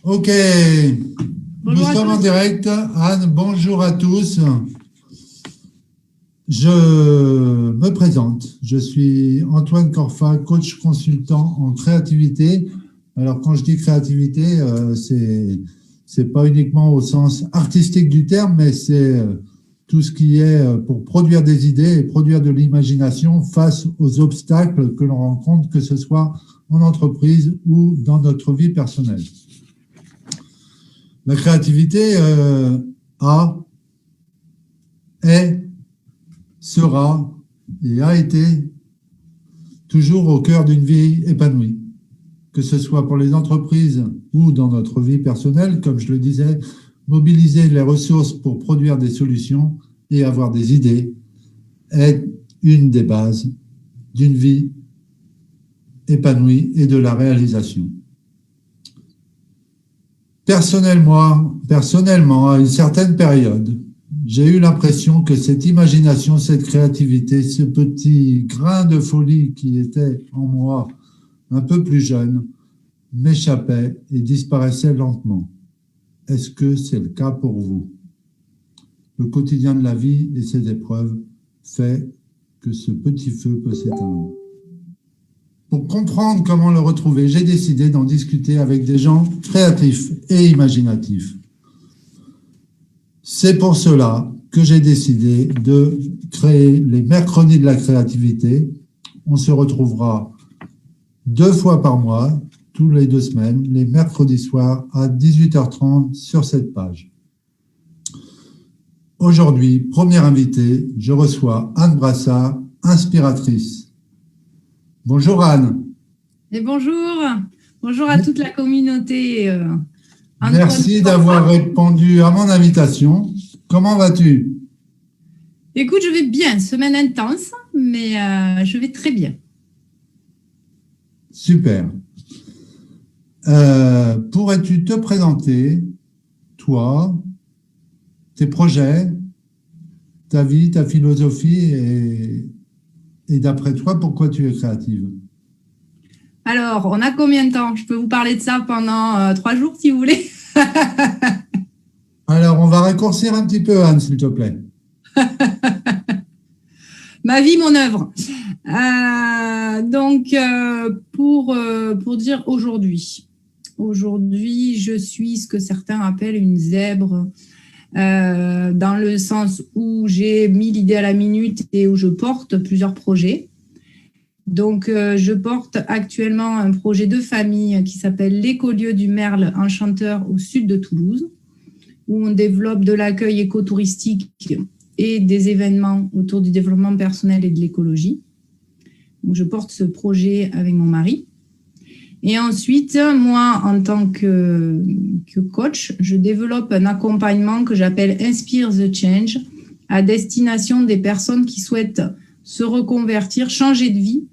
Ok, nous Bonjour à sommes en tous. direct. Anne, bonjour à tous. Je me présente. Je suis Antoine Corfa, coach consultant en créativité. Alors, quand je dis créativité, c'est pas uniquement au sens artistique du terme, mais c'est tout ce qui est pour produire des idées et produire de l'imagination face aux obstacles que l'on rencontre, que ce soit en entreprise ou dans notre vie personnelle. La créativité a, est, sera et a été toujours au cœur d'une vie épanouie, que ce soit pour les entreprises ou dans notre vie personnelle, comme je le disais, mobiliser les ressources pour produire des solutions et avoir des idées est une des bases d'une vie épanouie et de la réalisation. Personnellement, à une certaine période, j'ai eu l'impression que cette imagination, cette créativité, ce petit grain de folie qui était en moi un peu plus jeune, m'échappait et disparaissait lentement. Est-ce que c'est le cas pour vous? Le quotidien de la vie et ses épreuves fait que ce petit feu peut s'éteindre. Pour comprendre comment le retrouver, j'ai décidé d'en discuter avec des gens créatifs et imaginatifs. C'est pour cela que j'ai décidé de créer les mercredis de la créativité. On se retrouvera 2 fois par mois, tous les 2 semaines, les mercredis soirs à 18h30 sur cette page. Aujourd'hui, première invitée, je reçois Anne Brassard, inspiratrice. Bonjour Anne. Et bonjour à toute la communauté. Antoine Merci d'avoir Corfa. répondu à mon invitation. Comment vas-tu? Écoute, je vais bien, semaine intense, mais je vais très bien. Super. Pourrais-tu te présenter, toi, tes projets, ta vie, ta philosophie et d'après toi, pourquoi tu es créative? Alors, on a combien de temps? Je peux vous parler de ça pendant 3 jours si vous voulez. Alors, on va raccourcir un petit peu, Anne, s'il te plaît. Ma vie, mon œuvre. Pour dire aujourd'hui. Aujourd'hui, je suis ce que certains appellent une zèbre, dans le sens où j'ai 1000 idées à la minute et où je porte plusieurs projets. Donc, je porte actuellement un projet de famille qui s'appelle l'Écolieu du Merle Enchanteur au sud de Toulouse, où on développe de l'accueil écotouristique et des événements autour du développement personnel et de l'écologie. Donc, je porte ce projet avec mon mari. Et ensuite, moi, en tant que coach, je développe un accompagnement que j'appelle Inspire the Change à destination des personnes qui souhaitent se reconvertir, changer de vie,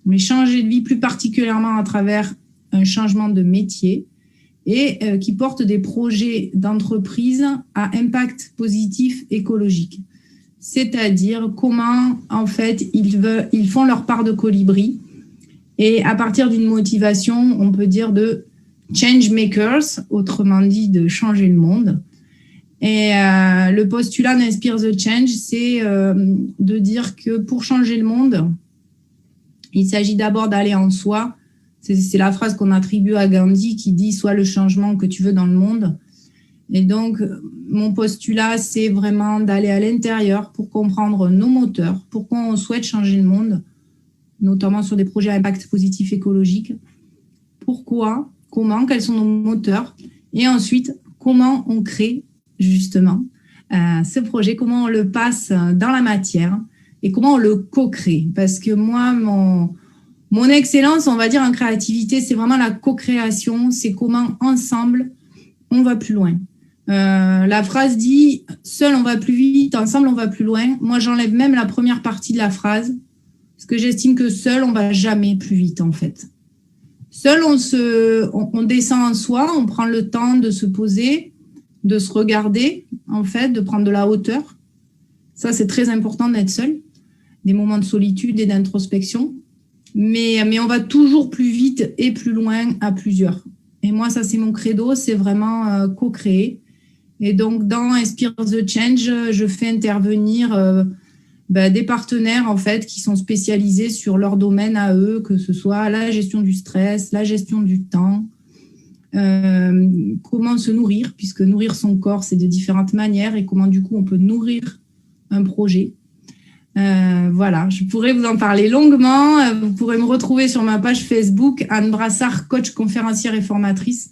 mais changer de vie plus particulièrement à travers un changement de métier et qui portent des projets d'entreprise à impact positif écologique. C'est-à-dire comment, en fait, ils font leur part de colibri et à partir d'une motivation, on peut dire de change makers, autrement dit de changer le monde. Et le postulat d'Inspire the Change, c'est de dire que pour changer le monde, il s'agit d'abord d'aller en soi. C'est la phrase qu'on attribue à Gandhi qui dit « Sois le changement que tu veux dans le monde ». Et donc, mon postulat, c'est vraiment d'aller à l'intérieur pour comprendre nos moteurs, pourquoi on souhaite changer le monde, notamment sur des projets à impact positif écologique. Pourquoi, comment, quels sont nos moteurs, et ensuite, comment on crée justement ce projet, comment on le passe dans la matière et comment on le co-crée. Parce que moi, mon excellence, on va dire en créativité, c'est vraiment la co-création, c'est comment ensemble, on va plus loin. La phrase dit « seul on va plus vite, ensemble on va plus loin ». Moi, j'enlève même la première partie de la phrase, parce que j'estime que seul, on va jamais plus vite, en fait. Seul, on descend en soi, on prend le temps de se poser, de se regarder, en fait, de prendre de la hauteur. Ça, c'est très important d'être seul. Des moments de solitude et d'introspection. Mais on va toujours plus vite et plus loin à plusieurs. Et moi, ça, c'est mon credo, c'est vraiment co-créer. Et donc, dans Inspire the Change, je fais intervenir des partenaires, en fait, qui sont spécialisés sur leur domaine à eux, que ce soit la gestion du stress, la gestion du temps, comment se nourrir, puisque nourrir son corps, c'est de différentes manières, et comment, du coup, on peut nourrir un projet. Voilà, je pourrais vous en parler longuement. Vous pourrez me retrouver sur ma page Facebook, Anne Brassard, coach, conférencière et formatrice,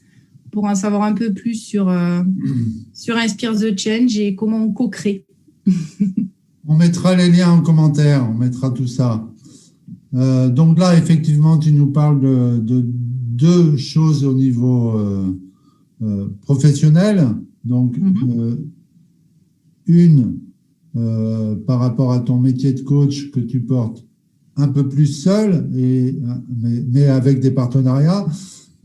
pour en savoir un peu plus sur Inspire the Change et comment on co-crée. On mettra les liens en commentaire, on mettra tout ça. Donc là, effectivement, tu nous parles de deux choses au niveau professionnel. Donc, une, par rapport à ton métier de coach que tu portes un peu plus seul, mais avec des partenariats,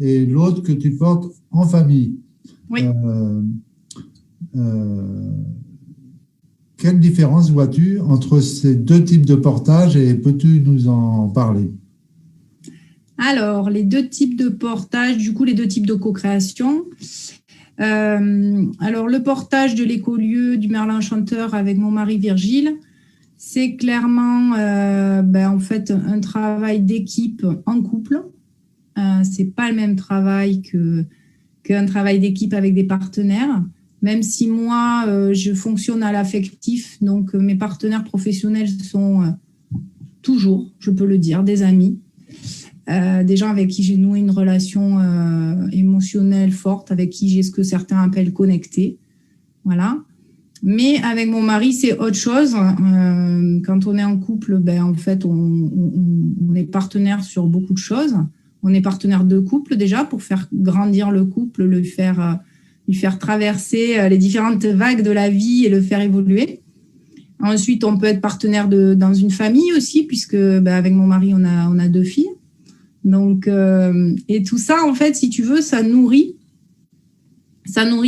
et l'autre que tu portes en famille. Oui. Quelle différence vois-tu entre ces deux types de portage et peux-tu nous en parler? Alors, les deux types de portage, du coup, les deux types de co-création. Alors, le portage de l'écolieu du Merlin Chanteur avec mon mari Virgile, c'est clairement en fait un travail d'équipe en couple. C'est pas le même travail qu'un travail d'équipe avec des partenaires. Même si moi, je fonctionne à l'affectif, donc mes partenaires professionnels sont toujours, je peux le dire, des amis. Des gens avec qui j'ai noué une relation émotionnelle forte, avec qui j'ai ce que certains appellent connecté. Voilà. Mais avec mon mari, c'est autre chose. Quand on est en couple, en fait, on est partenaire sur beaucoup de choses. On est partenaire de couple déjà pour faire grandir le couple, lui faire traverser les différentes vagues de la vie et le faire évoluer. Ensuite, on peut être partenaire dans une famille aussi, puisque avec mon mari, on a 2 filles. Donc, et tout ça, en fait, si tu veux, ça nourrit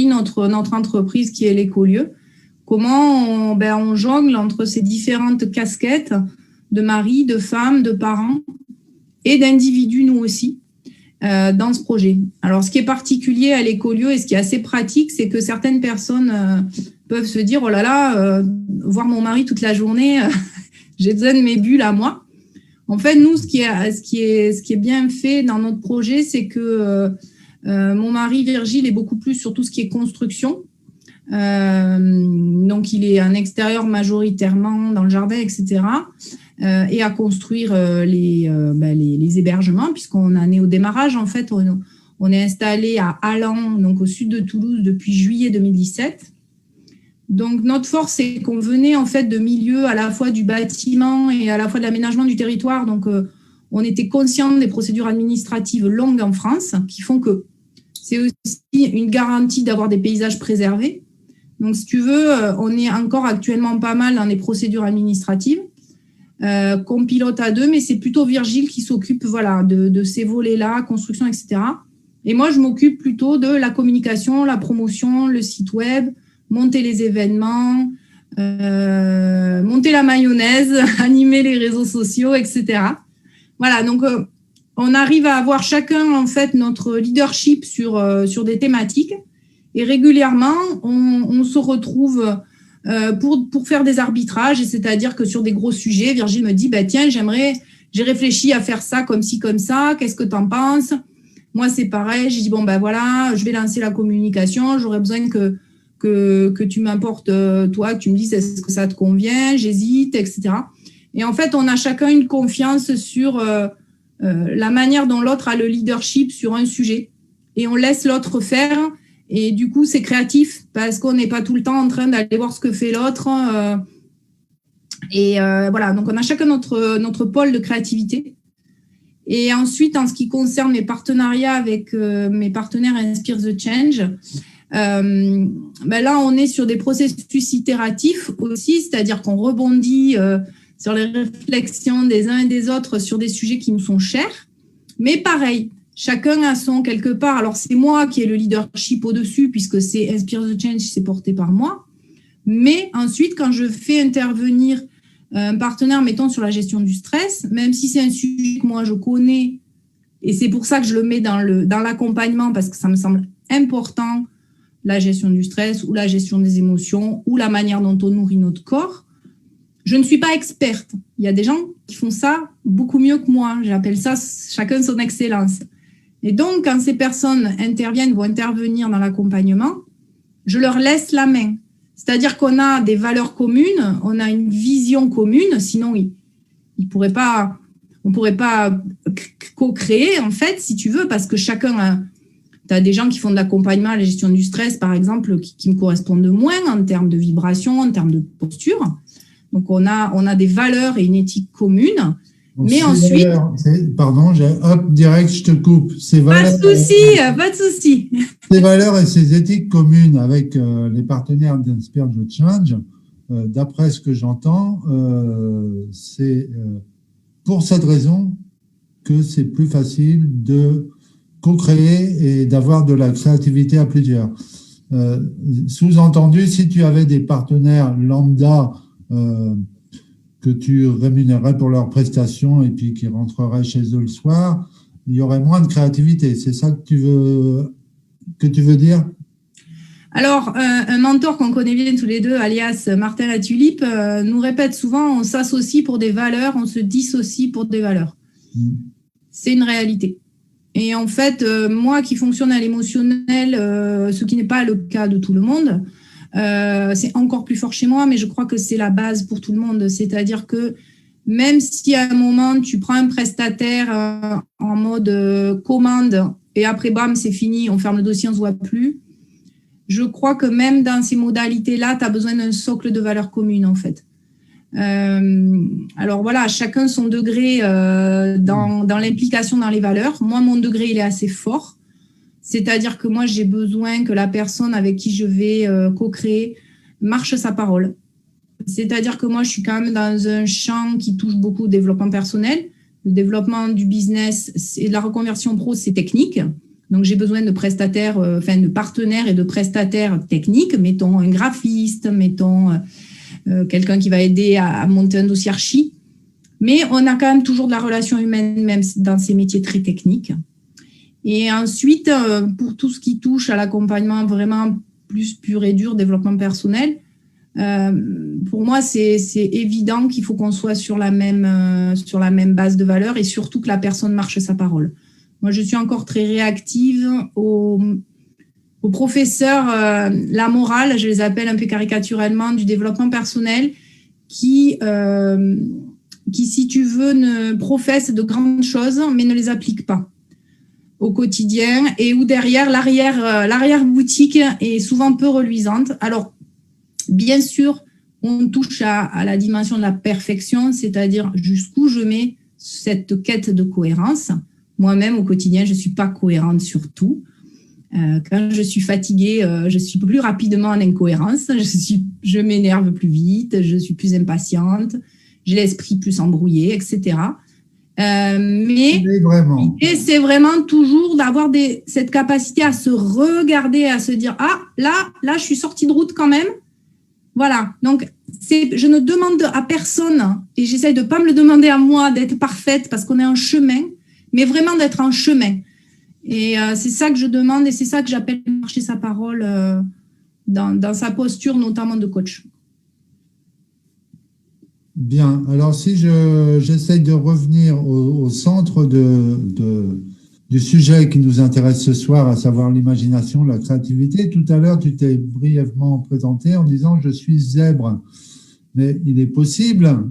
notre entreprise qui est l'écolieu. Comment on jongle entre ces différentes casquettes de mari, de femme, de parents et d'individus, nous aussi, dans ce projet. Alors, ce qui est particulier à l'écolieu et ce qui est assez pratique, c'est que certaines personnes peuvent se dire « Oh là là, voir mon mari toute la journée, j'ai besoin de mes bulles à moi ». En fait, nous, ce qui est bien fait dans notre projet, c'est que mon mari Virgile est beaucoup plus sur tout ce qui est construction. Donc, il est en extérieur majoritairement dans le jardin, etc. Et à construire les hébergements, puisqu'on en est au démarrage. En fait, on est installé à Allan, donc au sud de Toulouse, depuis juillet 2017. Donc, notre force, c'est qu'on venait en fait de milieux à la fois du bâtiment et à la fois de l'aménagement du territoire. Donc, on était conscient des procédures administratives longues en France qui font que c'est aussi une garantie d'avoir des paysages préservés. Donc, si tu veux, on est encore actuellement pas mal dans les procédures administratives qu'on pilote à 2, mais c'est plutôt Virgile qui s'occupe de ces volets-là, construction, etc. Et moi, je m'occupe plutôt de la communication, la promotion, le site web, monter les événements, monter la mayonnaise, animer les réseaux sociaux, etc. Voilà, donc on arrive à avoir chacun en fait notre leadership sur des thématiques et régulièrement on se retrouve pour faire des arbitrages, et c'est-à-dire que sur des gros sujets, Virgile me dit tiens, j'ai réfléchi à faire ça comme ci comme ça, qu'est-ce que tu en penses? Moi c'est pareil, j'ai dit je vais lancer la communication, j'aurais besoin que tu m'apportes, toi, que tu me dises est-ce que ça te convient, j'hésite, etc. Et en fait, on a chacun une confiance sur la manière dont l'autre a le leadership sur un sujet. Et on laisse l'autre faire. Et du coup, c'est créatif parce qu'on n'est pas tout le temps en train d'aller voir ce que fait l'autre. Voilà, donc on a chacun notre pôle de créativité. Et ensuite, en ce qui concerne mes partenariats avec mes partenaires Inspire the Change, là, on est sur des processus itératifs aussi, c'est-à-dire qu'on rebondit sur les réflexions des uns et des autres sur des sujets qui nous sont chers. Mais pareil, chacun a son quelque part. Alors, c'est moi qui ai le leadership au-dessus, puisque c'est Inspire the Change, c'est porté par moi. Mais ensuite, quand je fais intervenir un partenaire, mettons, sur la gestion du stress, même si c'est un sujet que moi je connais Et c'est pour ça que je le mets dans l'accompagnement, parce que ça me semble important, la gestion du stress ou la gestion des émotions ou la manière dont on nourrit notre corps. Je ne suis pas experte. Il y a des gens qui font ça beaucoup mieux que moi. J'appelle ça chacun son excellence. Et donc, quand ces personnes vont intervenir dans l'accompagnement, je leur laisse la main. C'est-à-dire qu'on a des valeurs communes, on a une vision commune, sinon on ne pourrait pas co-créer, en fait, si tu veux, parce que chacun a... Tu as des gens qui font de l'accompagnement à la gestion du stress, par exemple, qui me correspondent moins en termes de vibration, en termes de posture. Donc, on a des valeurs et une éthique commune. Donc, mais ensuite... Pardon, hop, direct, je te coupe. Pas de souci. Ces valeurs et ces éthiques communes avec les partenaires d'Inspire the Change, d'après ce que j'entends, c'est pour cette raison que c'est plus facile de co-créer et d'avoir de la créativité à plusieurs. Sous-entendu, si tu avais des partenaires lambda que tu rémunérerais pour leurs prestations et puis qui rentreraient chez eux le soir, il y aurait moins de créativité. C'est ça que tu veux dire? Alors, un mentor qu'on connaît bien tous les deux, alias Martin Latulipe, nous répète souvent, on s'associe pour des valeurs, on se dissocie pour des valeurs. C'est une réalité. Et en fait, moi qui fonctionne à l'émotionnel, ce qui n'est pas le cas de tout le monde, c'est encore plus fort chez moi, mais je crois que c'est la base pour tout le monde. C'est-à-dire que même si à un moment, tu prends un prestataire en mode commande et après, bam, c'est fini, on ferme le dossier, on ne se voit plus, je crois que même dans ces modalités-là, tu as besoin d'un socle de valeurs communes, en fait. Alors voilà, chacun son degré dans l'implication dans les valeurs. Moi, mon degré, il est assez fort. C'est-à-dire que moi, j'ai besoin que la personne avec qui je vais co-créer marche sa parole. C'est-à-dire que moi, je suis quand même dans un champ qui touche beaucoup au développement personnel. Le développement du business et de la reconversion pro, c'est technique. Donc, j'ai besoin de prestataires, de partenaires et de prestataires techniques. Mettons un graphiste, mettons quelqu'un qui va aider à monter un dossier archi. Mais on a quand même toujours de la relation humaine, même dans ces métiers très techniques. Et ensuite, pour tout ce qui touche à l'accompagnement vraiment plus pur et dur, développement personnel, pour moi, c'est évident qu'il faut qu'on soit sur la même base de valeurs et surtout que la personne marche sa parole. Moi, je suis encore très réactive aux professeurs, la morale, je les appelle un peu caricaturellement, du développement personnel, qui si tu veux, ne professent de grandes choses, mais ne les appliquent pas au quotidien et où derrière, l'arrière-boutique est souvent peu reluisante. Alors, bien sûr, on touche à la dimension de la perfection, c'est-à-dire jusqu'où je mets cette quête de cohérence. Moi-même, au quotidien, je ne suis pas cohérente sur tout. Quand je suis fatiguée, je suis plus rapidement en incohérence, je m'énerve plus vite, je suis plus impatiente, j'ai l'esprit plus embrouillé, etc. Mais l'idée, c'est vraiment toujours d'avoir cette capacité à se regarder, à se dire « Ah, là, je suis sortie de route quand même. » Voilà. Donc, je ne demande à personne, et j'essaye de ne pas me le demander à moi d'être parfaite parce qu'on est en chemin, mais vraiment d'être en chemin. Et c'est ça que je demande et c'est ça que j'appelle marcher sa parole dans sa posture, notamment de coach. Bien. Alors, si j'essaye de revenir au centre du sujet qui nous intéresse ce soir, à savoir l'imagination, la créativité. Tout à l'heure, tu t'es brièvement présenté en disant « je suis zèbre ». Mais il est possible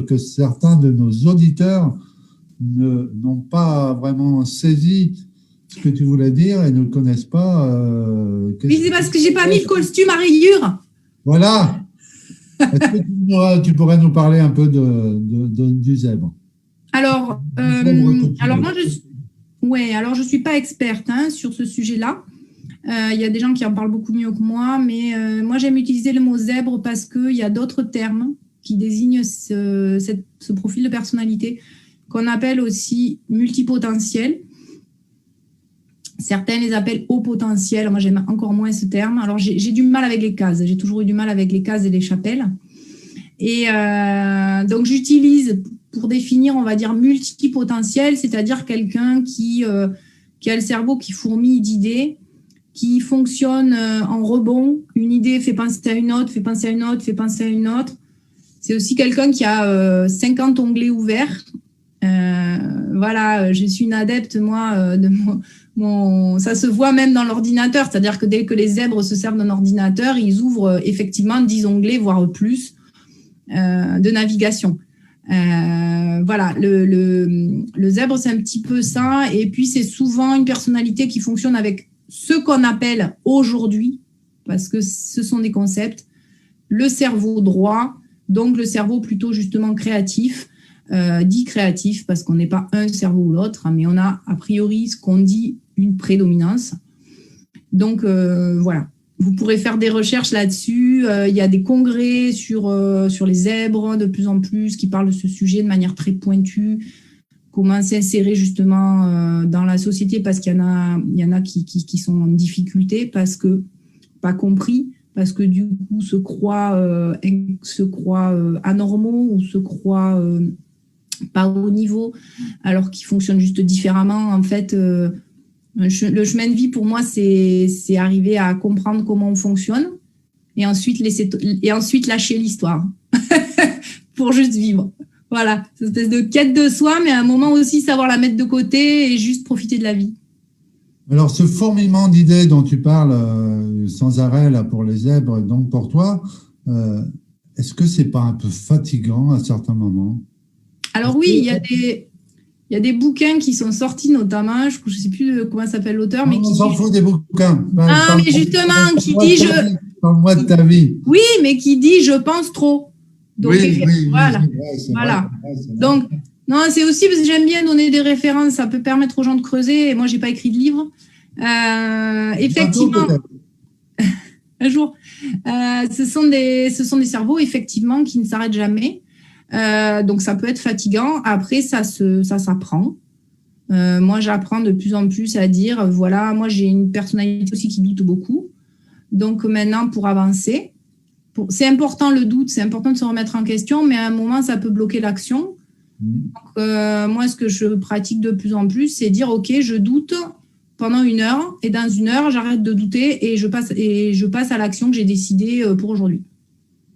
que certains de nos auditeurs n'ont pas vraiment saisi ce que tu voulais dire et ne connaissent pas. Oui, c'est parce que je n'ai pas mis le costume à rayures. Voilà. Est-ce que tu pourrais nous parler un peu du zèbre? Alors moi, je suis pas experte sur ce sujet-là. Il y a des gens qui en parlent beaucoup mieux que moi, mais moi, j'aime utiliser le mot zèbre parce qu'il y a d'autres termes qui désignent ce profil de personnalité qu'on appelle aussi multipotentiel. Certains les appellent haut potentiel. Moi, j'aime encore moins ce terme. Alors, j'ai du mal avec les cases. J'ai toujours eu du mal avec les cases et les chapelles. Et donc, j'utilise pour définir, on va dire, multipotentiel, c'est-à-dire quelqu'un qui a le cerveau qui fourmille d'idées, qui fonctionne en rebond. Une idée fait penser à une autre, fait penser à une autre, fait penser à une autre. C'est aussi quelqu'un qui a 50 onglets ouverts. Voilà, je suis une adepte, moi, de ça se voit même dans l'ordinateur, c'est-à-dire que dès que les zèbres se servent d'un ordinateur, ils ouvrent effectivement 10 onglets, voire plus, de navigation. Voilà, le zèbre, c'est un petit peu ça. Et puis, c'est souvent une personnalité qui fonctionne avec ce qu'on appelle aujourd'hui, parce que ce sont des concepts, le cerveau droit, donc le cerveau plutôt justement créatif, dit créatif, parce qu'on n'est pas un cerveau ou l'autre, mais on a a priori ce qu'on dit une prédominance. Donc, voilà. Vous pourrez faire des recherches là-dessus. Il y a des congrès sur les zèbres de plus en plus qui parlent de ce sujet de manière très pointue. Comment s'insérer justement dans la société, parce qu'il y en a qui sont en difficulté, parce que pas compris, parce que du coup se croient anormaux ou se croient pas au niveau, alors qu'ils fonctionnent juste différemment. En fait, le chemin de vie, pour moi, c'est arriver à comprendre comment on fonctionne et ensuite lâcher l'histoire pour juste vivre. Voilà, cette espèce de quête de soi, mais à un moment aussi savoir la mettre de côté et juste profiter de la vie. Alors, ce fourmillement d'idées dont tu parles sans arrêt là, pour les zèbres, donc pour toi, est-ce que c'est pas un peu fatigant à certains moments? Alors oui, il y a des bouquins qui sont sortis, notamment, je ne sais plus comment s'appelle l'auteur, mais on s'en fout des bouquins. Ah, mais justement, qui dit Parle-moi de ta vie. Oui, mais qui dit je pense trop. Donc, oui, voilà. C'est voilà. Vrai. Donc, non, c'est aussi parce que j'aime bien donner des références, ça peut permettre aux gens de creuser. Et moi, j'ai pas écrit de livre. Effectivement, un jour, ce sont des cerveaux effectivement qui ne s'arrêtent jamais. Donc, ça peut être fatigant. Après, ça s'apprend. Moi, j'apprends de plus en plus à dire, voilà, moi, j'ai une personnalité aussi qui doute beaucoup. Donc, maintenant, pour avancer, c'est important le doute, c'est important de se remettre en question, mais à un moment, ça peut bloquer l'action. Donc, moi, ce que je pratique de plus en plus, c'est dire, OK, je doute pendant 1 heure, et dans 1 heure, j'arrête de douter et je passe à l'action que j'ai décidée pour aujourd'hui.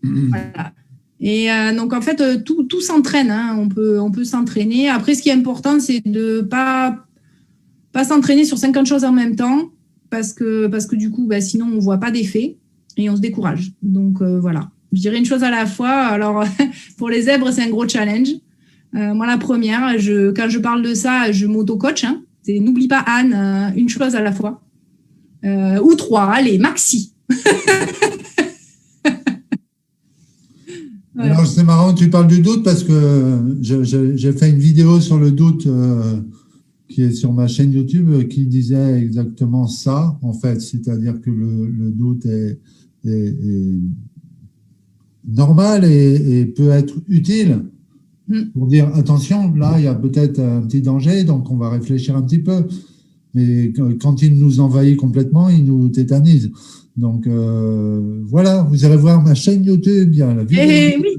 Voilà. Et donc, en fait, tout s'entraîne. Hein. On peut s'entraîner. Après, ce qui est important, c'est de pas s'entraîner sur 50 choses en même temps, parce que du coup, sinon, on ne voit pas d'effet et on se décourage. Donc, voilà. Je dirais une chose à la fois. Alors, pour les zèbres, c'est un gros challenge. Moi, la première, quand je parle de ça, je m'auto-coach. Hein. C'est n'oublie pas, Anne, une chose à la fois. Ou 3, allez, maxi. Ouais. Alors, c'est marrant, tu parles du doute parce que j'ai fait une vidéo sur le doute qui est sur ma chaîne YouTube qui disait exactement ça, en fait. C'est-à-dire que le doute est normal et peut être utile pour dire attention, là, il y a peut-être un petit danger, donc on va réfléchir un petit peu. Mais quand il nous envahit complètement, il nous tétanise. Donc, voilà, vous irez voir ma chaîne YouTube, il y a la vidéo. Oui.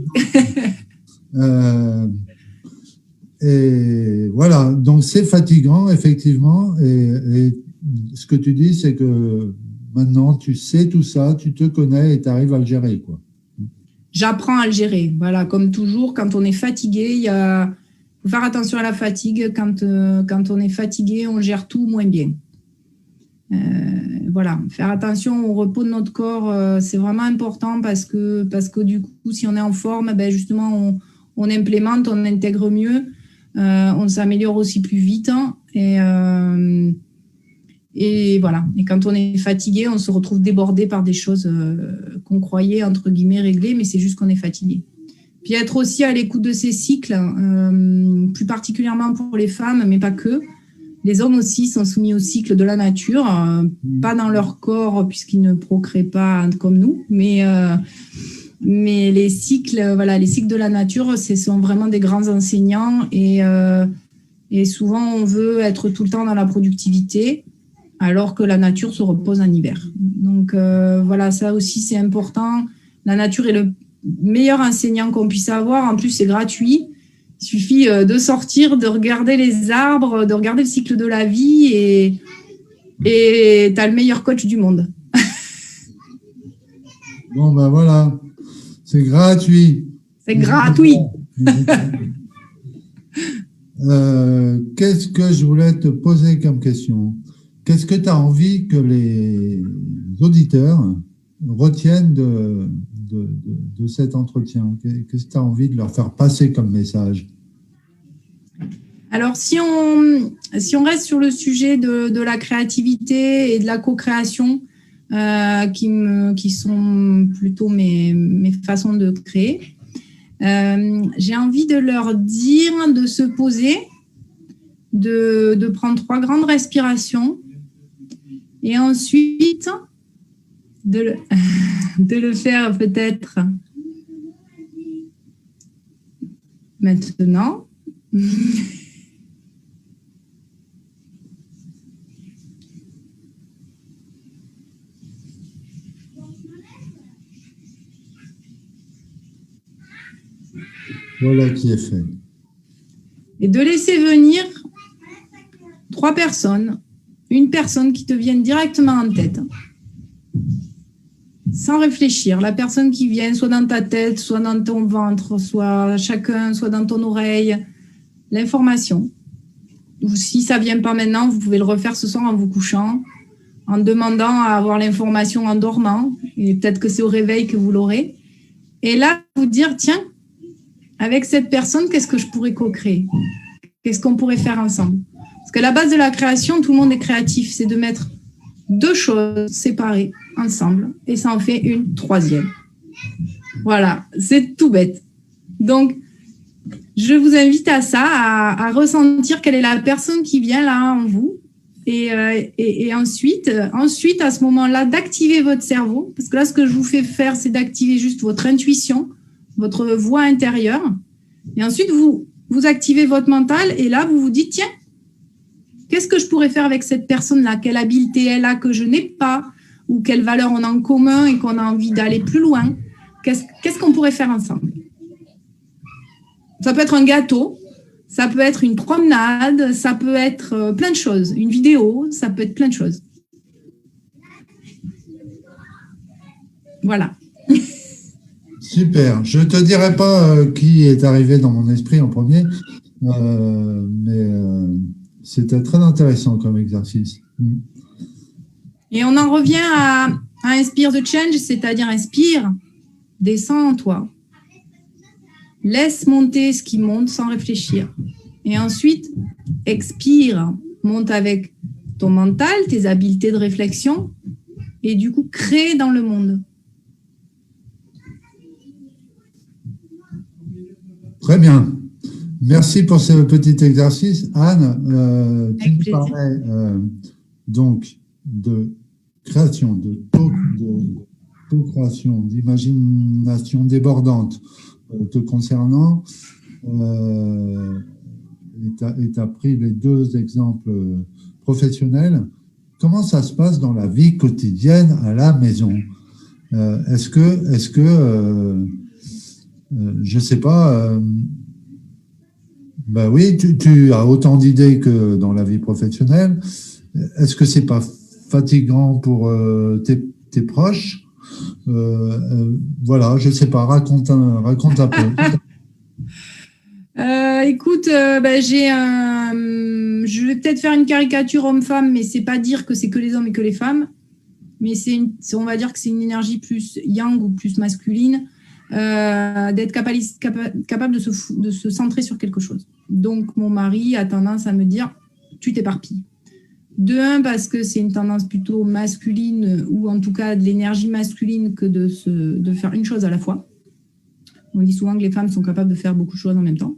Et voilà, donc c'est fatigant, effectivement. Et ce que tu dis, c'est que maintenant, tu sais tout ça, tu te connais et tu arrives à le gérer, quoi. J'apprends à le gérer. Voilà, comme toujours, quand on est fatigué, il faut faire attention à la fatigue. Quand on est fatigué, on gère tout moins bien. Voilà, faire attention au repos de notre corps, c'est vraiment important parce que du coup, si on est en forme, justement, on implémente, on intègre mieux, on s'améliore aussi plus vite. Hein, et voilà. Et quand on est fatigué, on se retrouve débordé par des choses qu'on croyait, entre guillemets, réglées, mais c'est juste qu'on est fatigué. Puis être aussi à l'écoute de ces cycles, plus particulièrement pour les femmes, mais pas que. Les hommes aussi sont soumis au cycle de la nature, pas dans leur corps puisqu'ils ne procréent pas comme nous, mais les cycles de la nature, ce sont vraiment des grands enseignants et souvent on veut être tout le temps dans la productivité alors que la nature se repose en hiver. Donc voilà, ça aussi c'est important. La nature est le meilleur enseignant qu'on puisse avoir. En plus, c'est gratuit. Il suffit de sortir, de regarder les arbres, de regarder le cycle de la vie et tu as le meilleur coach du monde. Bon, ben voilà, c'est gratuit. C'est gratuit. Qu'est-ce que je voulais te poser comme question? Qu'est-ce que tu as envie que les auditeurs retiennent de cet entretien? Qu'est-ce que tu as envie de leur faire passer comme message? Alors, si on reste sur le sujet de la créativité et de la co-création, qui sont plutôt mes façons de créer, j'ai envie de leur dire de se poser, de prendre 3 grandes respirations et ensuite de le faire peut-être maintenant. Voilà qui est fait. Et de laisser venir 3 personnes, une personne qui te vienne directement en tête, sans réfléchir. La personne qui vient soit dans ta tête, soit dans ton ventre, soit dans ton oreille, l'information. Ou si ça ne vient pas maintenant, vous pouvez le refaire ce soir en vous couchant, en demandant à avoir l'information en dormant, et peut-être que c'est au réveil que vous l'aurez. Et là, vous dire, tiens, avec cette personne, qu'est-ce que je pourrais co-créer? Qu'est-ce qu'on pourrait faire ensemble? Parce que la base de la création, tout le monde est créatif, c'est de mettre 2 choses séparées ensemble et ça en fait une 3e. Voilà, c'est tout bête. Donc, je vous invite à ça, à ressentir quelle est la personne qui vient là en vous et ensuite, à ce moment-là, d'activer votre cerveau. Parce que là, ce que je vous fais faire, c'est d'activer juste votre intuition, votre voix intérieure. Et ensuite, vous activez votre mental et là, vous vous dites, tiens, qu'est-ce que je pourrais faire avec cette personne-là? Quelle habileté elle a que je n'ai pas? Ou quelles valeurs on a en commun et qu'on a envie d'aller plus loin? Qu'est-ce qu'on pourrait faire ensemble? Ça peut être un gâteau, ça peut être une promenade, ça peut être plein de choses. Une vidéo, ça peut être plein de choses. Voilà. Super. Je ne te dirai pas qui est arrivé dans mon esprit en premier, mais c'était très intéressant comme exercice. Et on en revient à Inspire the Change, c'est-à-dire inspire, descends en toi. Laisse monter ce qui monte sans réfléchir. Et ensuite, expire, monte avec ton mental, tes habiletés de réflexion, et du coup, crée dans le monde. Très bien. Merci pour ce petit exercice. Anne, tu nous parlais donc de création, de co-création, d'imagination débordante te concernant. Et tu as pris les 2 exemples professionnels. Comment ça se passe dans la vie quotidienne à la maison? Est-ce que je ne sais pas, ben oui, tu as autant d'idées que dans la vie professionnelle. Est-ce que ce n'est pas fatigant pour tes proches? Voilà, je ne sais pas, raconte un peu. Écoute, je vais peut-être faire une caricature homme-femme, mais c'est pas dire que c'est que les hommes et que les femmes, mais on va dire que c'est une énergie plus yang ou plus masculine, d'être capable de se centrer sur quelque chose. Donc, mon mari a tendance à me dire, tu t'éparpilles. De un, parce que c'est une tendance plutôt masculine, ou en tout cas de l'énergie masculine, que de faire une chose à la fois. On dit souvent que les femmes sont capables de faire beaucoup de choses en même temps.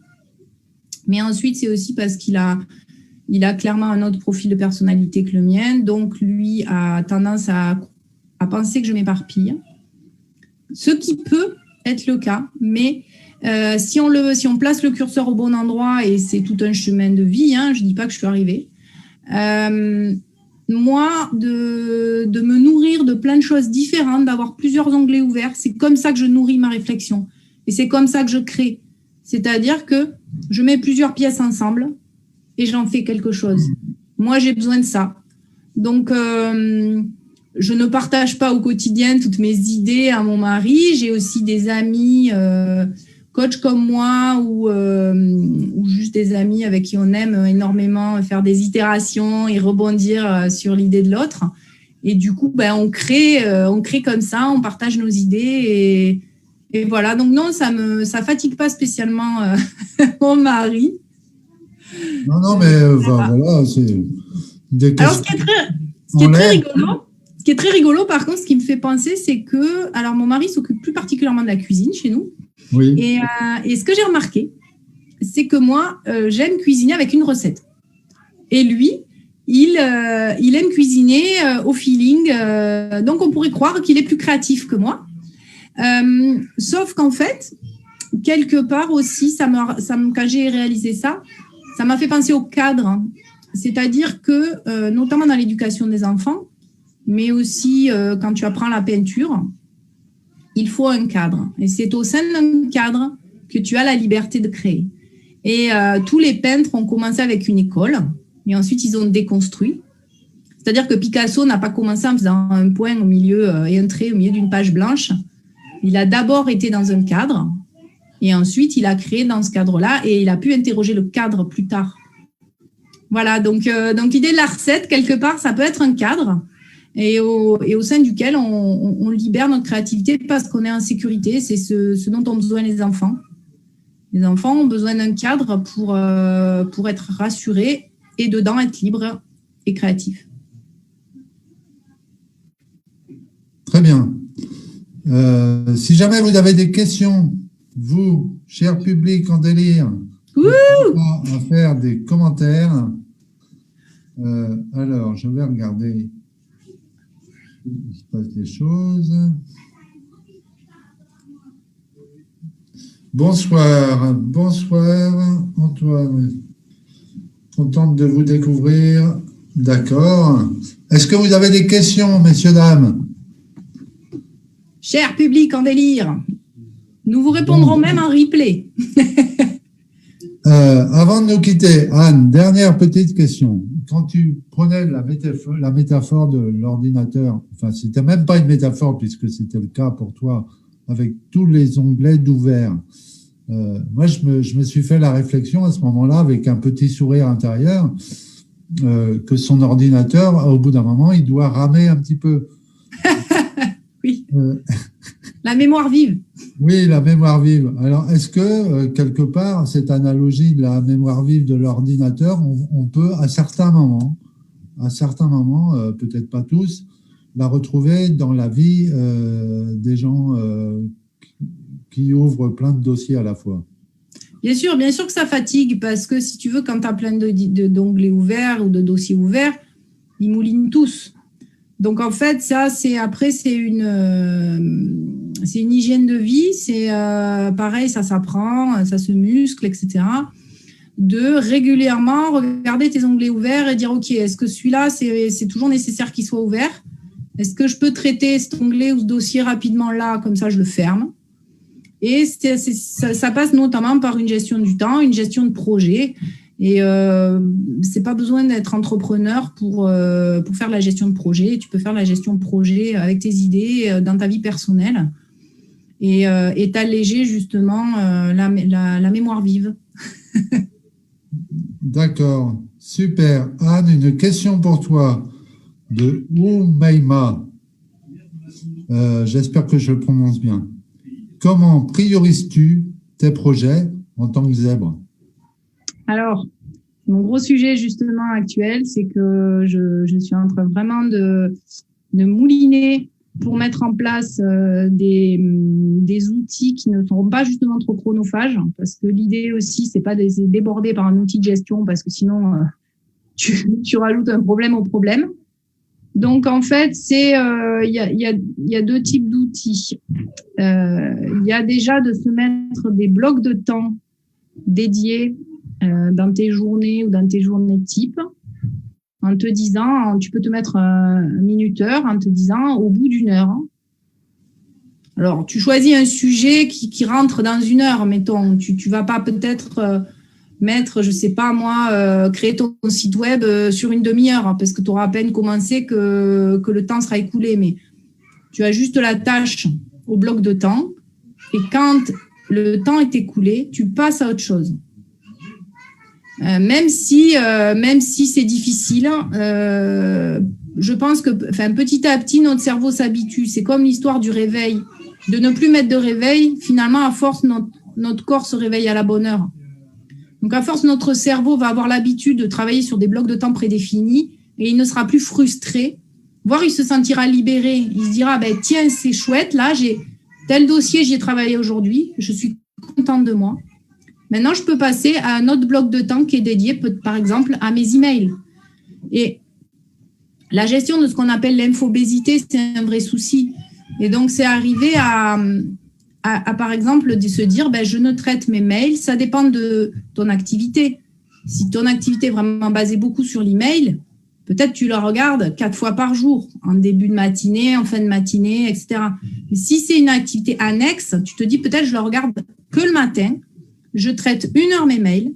Mais ensuite, c'est aussi parce qu'il a clairement un autre profil de personnalité que le mien. Donc, lui a tendance à penser que je m'éparpille. Ce qui peut être le cas, mais si on place le curseur au bon endroit, et c'est tout un chemin de vie, je ne dis pas que je suis arrivée, moi, de me nourrir de plein de choses différentes, d'avoir plusieurs onglets ouverts, c'est comme ça que je nourris ma réflexion. Et c'est comme ça que je crée. C'est-à-dire que Je mets plusieurs pièces ensemble et j'en fais quelque chose. Moi, j'ai besoin de ça. Donc, je ne partage pas au quotidien toutes mes idées à mon mari. J'ai aussi des amis coachs comme moi ou juste des amis avec qui on aime énormément faire des itérations et rebondir sur l'idée de l'autre. Et du coup, on crée comme ça, on partage nos idées et voilà. Donc non, ça fatigue pas spécialement mon mari. Non, mais voilà, c'est des questions. Alors, ce qui est très rigolo, par contre, ce qui me fait penser, c'est que, alors mon mari s'occupe plus particulièrement de la cuisine chez nous. Oui. Et ce que j'ai remarqué, c'est que moi, j'aime cuisiner avec une recette. Et lui, il aime cuisiner au feeling. Donc, on pourrait croire qu'il est plus créatif que moi. Sauf qu'en fait, quelque part aussi, quand j'ai réalisé ça, ça m'a fait penser au cadre. C'est-à-dire que, notamment dans l'éducation des enfants, mais aussi quand tu apprends la peinture, il faut un cadre. Et c'est au sein d'un cadre que tu as la liberté de créer. Et tous les peintres ont commencé avec une école et ensuite ils ont déconstruit. C'est-à-dire que Picasso n'a pas commencé en faisant un point au milieu et un trait au milieu d'une page blanche. Il a d'abord été dans un cadre et ensuite il a créé dans ce cadre-là et il a pu interroger le cadre plus tard. Voilà, donc l'idée de la recette, quelque part, ça peut être un cadre et au sein duquel on libère notre créativité parce qu'on est en sécurité. C'est ce dont ont besoin les enfants. Les enfants ont besoin d'un cadre pour être rassurés et dedans être libres et créatifs. Très bien. Si jamais vous avez des questions, vous, cher public en délire, à faire des commentaires. Alors, je vais regarder. Il se passe des choses. Bonsoir Antoine. Contente de vous découvrir. D'accord. Est-ce que vous avez des questions, messieurs, dames? Cher public en délire, nous vous répondrons même en replay. Avant de nous quitter, Anne, dernière petite question. Quand tu prenais la métaphore de l'ordinateur, enfin, c'était même pas une métaphore puisque c'était le cas pour toi, avec tous les onglets d'ouvert. Moi, je me suis fait la réflexion à ce moment-là, avec un petit sourire intérieur, que son ordinateur, au bout d'un moment, il doit ramer un petit peu. Oui. La mémoire vive. Oui, la mémoire vive. Alors, est-ce que, quelque part, cette analogie de la mémoire vive de l'ordinateur, on peut, à certains moments, peut-être pas tous, la retrouver dans la vie des gens qui ouvrent plein de dossiers à la fois? Bien sûr que ça fatigue, parce que si tu veux, quand tu as plein d'onglets ouverts ou de dossiers ouverts, ils moulinent tous. Donc, en fait, ça, c'est une hygiène de vie. C'est pareil, ça s'apprend, ça se muscle, etc. De régulièrement regarder tes onglets ouverts et dire, OK, est-ce que celui-là, c'est toujours nécessaire qu'il soit ouvert? Est-ce que je peux traiter cet onglet ou ce dossier rapidement là, comme ça, je le ferme? Et ça passe notamment par une gestion du temps, une gestion de projet. Et c'est pas besoin d'être entrepreneur pour faire la gestion de projet. Tu peux faire la gestion de projet avec tes idées dans ta vie personnelle et t'alléger justement la mémoire vive. D'accord, super. Anne, une question pour toi de Oumeima. J'espère que je le prononce bien. Comment priorises-tu tes projets en tant que zèbre? Alors, mon gros sujet justement actuel, c'est que je suis en train vraiment de mouliner pour mettre en place des outils qui ne seront pas justement trop chronophages, parce que l'idée aussi, c'est pas de déborder par un outil de gestion, parce que sinon, tu rajoutes un problème au problème. Donc, en fait, il y a deux types d'outils. Il y a déjà de se mettre des blocs de temps dédiés dans tes journées ou dans tes journées type, en te disant, tu peux te mettre un minuteur en te disant au bout d'une heure. Alors, tu choisis un sujet qui rentre dans une heure, mettons. Tu vas pas peut-être mettre, je sais pas moi, créer ton site web sur une demi-heure, hein, parce que tu auras à peine commencé que le temps sera écoulé. Mais tu as juste la tâche au bloc de temps. Et quand le temps est écoulé, tu passes à autre chose. Même si c'est difficile, je pense que petit à petit, notre cerveau s'habitue. C'est comme l'histoire du réveil. De ne plus mettre de réveil, finalement, à force, notre corps se réveille à la bonne heure. Donc, à force, notre cerveau va avoir l'habitude de travailler sur des blocs de temps prédéfinis et il ne sera plus frustré, voire il se sentira libéré. Il se dira, ben, tiens, c'est chouette, là, j'ai tel dossier, j'y ai travaillé aujourd'hui, je suis contente de moi. Maintenant, je peux passer à un autre bloc de temps qui est dédié, par exemple, à mes emails. Et la gestion de ce qu'on appelle l'infobésité, c'est un vrai souci. Et donc, c'est arrivé à par exemple, de se dire, ben, je ne traite mes mails, ça dépend de ton activité. Si ton activité est vraiment basée beaucoup sur l'email, peut-être tu le regardes 4 fois par jour, en début de matinée, en fin de matinée, etc. Mais si c'est une activité annexe, tu te dis, peut-être je le regarde que le matin, je traite 1 heure mes mails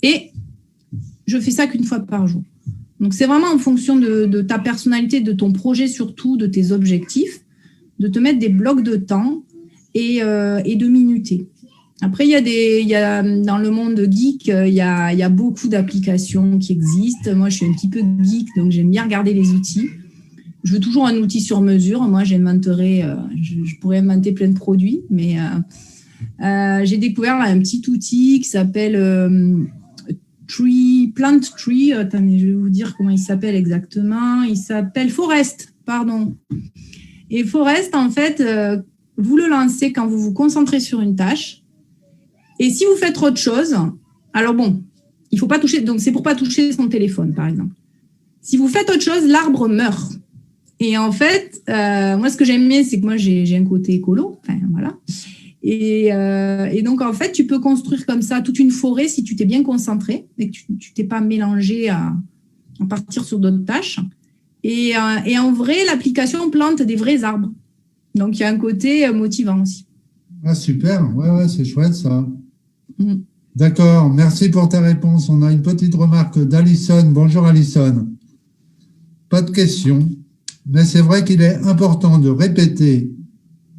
et je fais ça qu'1 fois par jour. Donc, c'est vraiment en fonction de ta personnalité, de ton projet surtout, de tes objectifs, de te mettre des blocs de temps et de minuter. Après, dans le monde geek, il y a beaucoup d'applications qui existent. Moi, je suis un petit peu geek, donc j'aime bien regarder les outils. Je veux toujours un outil sur mesure. Moi, je pourrais inventer plein de produits, mais j'ai découvert là, un petit outil qui s'appelle Plant Tree. Attendez, je vais vous dire comment il s'appelle exactement. Il s'appelle Forest, pardon. Et Forest, en fait, vous le lancez quand vous vous concentrez sur une tâche. Et si vous faites autre chose, alors bon, il ne faut pas toucher, donc c'est pour ne pas toucher son téléphone, par exemple. Si vous faites autre chose, l'arbre meurt. Et en fait, moi, ce que j'aime bien, c'est que moi, j'ai un côté écolo. Enfin, voilà. Et donc, en fait, tu peux construire comme ça toute une forêt si tu t'es bien concentré et que tu t'es pas mélangé à partir sur d'autres tâches. Et en vrai, l'application plante des vrais arbres. Donc, il y a un côté motivant aussi. Ah, super. Ouais, c'est chouette, ça. D'accord. Merci pour ta réponse. On a une petite remarque d'Alison. Bonjour, Alison. Pas de question. Mais c'est vrai qu'il est important de répéter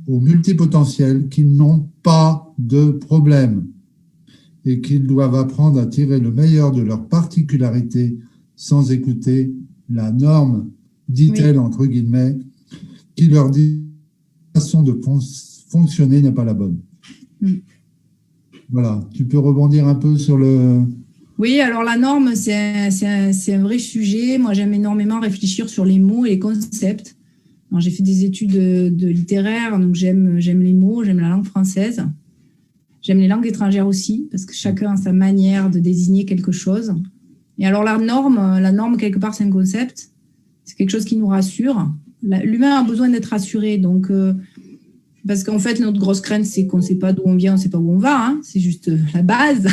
aux multipotentiels qu'ils n'ont pas de problème et qu'ils doivent apprendre à tirer le meilleur de leurs particularités sans écouter la norme, dit-elle, entre guillemets, qui leur dit que la façon de fonctionner n'est pas la bonne. Voilà, tu peux rebondir un peu sur le... Oui, alors la norme, c'est un vrai sujet. Moi, j'aime énormément réfléchir sur les mots et les concepts. J'ai fait des études de littéraire, donc j'aime les mots, j'aime la langue française. J'aime les langues étrangères aussi, parce que chacun a sa manière de désigner quelque chose. Et alors la norme, quelque part, c'est un concept. C'est quelque chose qui nous rassure. L'humain a besoin d'être rassuré, donc... parce qu'en fait, notre grosse crainte, c'est qu'on ne sait pas d'où on vient, on ne sait pas où on va. Hein. C'est juste la base.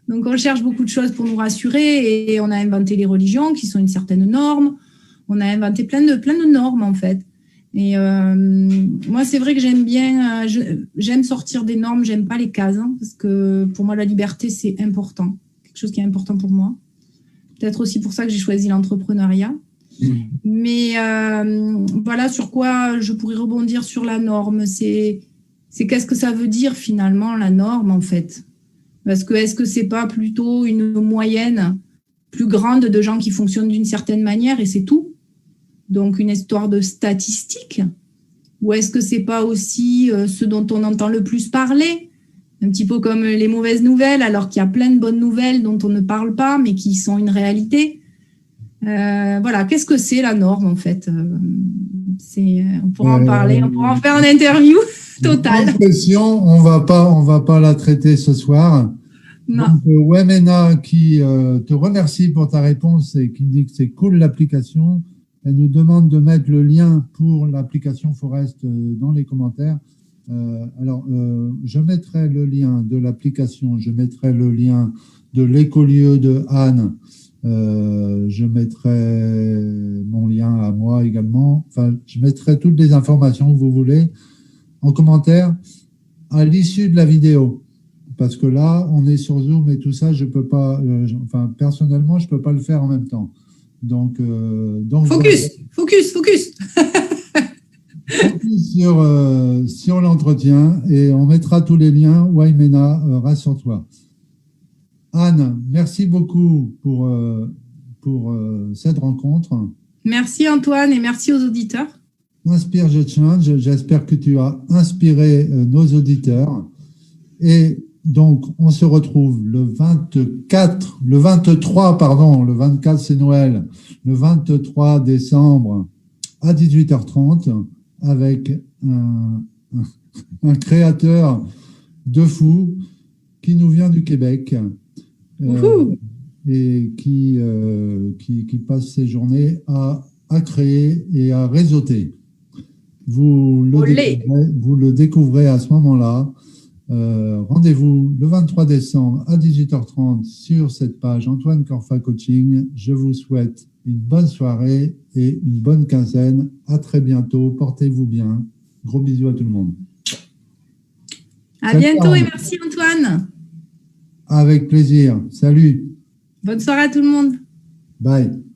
Donc, on cherche beaucoup de choses pour nous rassurer et on a inventé les religions qui sont une certaine norme. On a inventé plein de normes, en fait. Et moi, c'est vrai que j'aime sortir des normes, j'aime pas les cases, hein, parce que pour moi, la liberté, c'est important. Quelque chose qui est important pour moi. Peut-être aussi pour ça que j'ai choisi l'entrepreneuriat. Mais voilà sur quoi je pourrais rebondir sur la norme. C'est qu'est-ce que ça veut dire finalement la norme en fait? Parce que est-ce que c'est pas plutôt une moyenne plus grande de gens qui fonctionnent d'une certaine manière et c'est tout? Donc une histoire de statistiques? Ou est-ce que c'est pas aussi ce dont on entend le plus parler? Un petit peu comme les mauvaises nouvelles, alors qu'il y a plein de bonnes nouvelles dont on ne parle pas mais qui sont une réalité. Voilà, qu'est-ce que c'est la norme en fait? On pourra en parler, on pourra en faire une interview totale. Bonne question, on va pas la traiter ce soir. Non. Donc, Wemena qui te remercie pour ta réponse et qui dit que c'est cool l'application. Elle nous demande de mettre le lien pour l'application Forest dans les commentaires. Alors, je mettrai le lien de l'application, je mettrai le lien de l'écolieu de Anne. Je mettrai mon lien à moi également. Enfin, je mettrai toutes les informations que vous voulez en commentaire à l'issue de la vidéo. parce que là, on est sur Zoom et tout ça, je peux pas, enfin, personnellement, je peux pas le faire en même temps. Donc Focus, focus, focus. focus sur l'entretien et on mettra tous les liens. Waimena, rassure-toi. Anne, merci beaucoup pour cette rencontre. Merci Antoine et merci aux auditeurs. Inspire, je change. J'espère que tu as inspiré nos auditeurs. Et donc, on se retrouve le 24 c'est Noël, le 23 décembre à 18h30 avec un créateur de fou qui nous vient du Québec et qui passe ses journées à créer et à réseauter. Vous le découvrez à ce moment-là. Rendez-vous le 23 décembre à 18h30 sur cette page Antoine Corfa Coaching. Je vous souhaite une bonne soirée et une bonne quinzaine. À très bientôt. Portez-vous bien. Gros bisous à tout le monde. À bientôt et merci Antoine. Avec plaisir. Salut. Bonne soirée à tout le monde. Bye.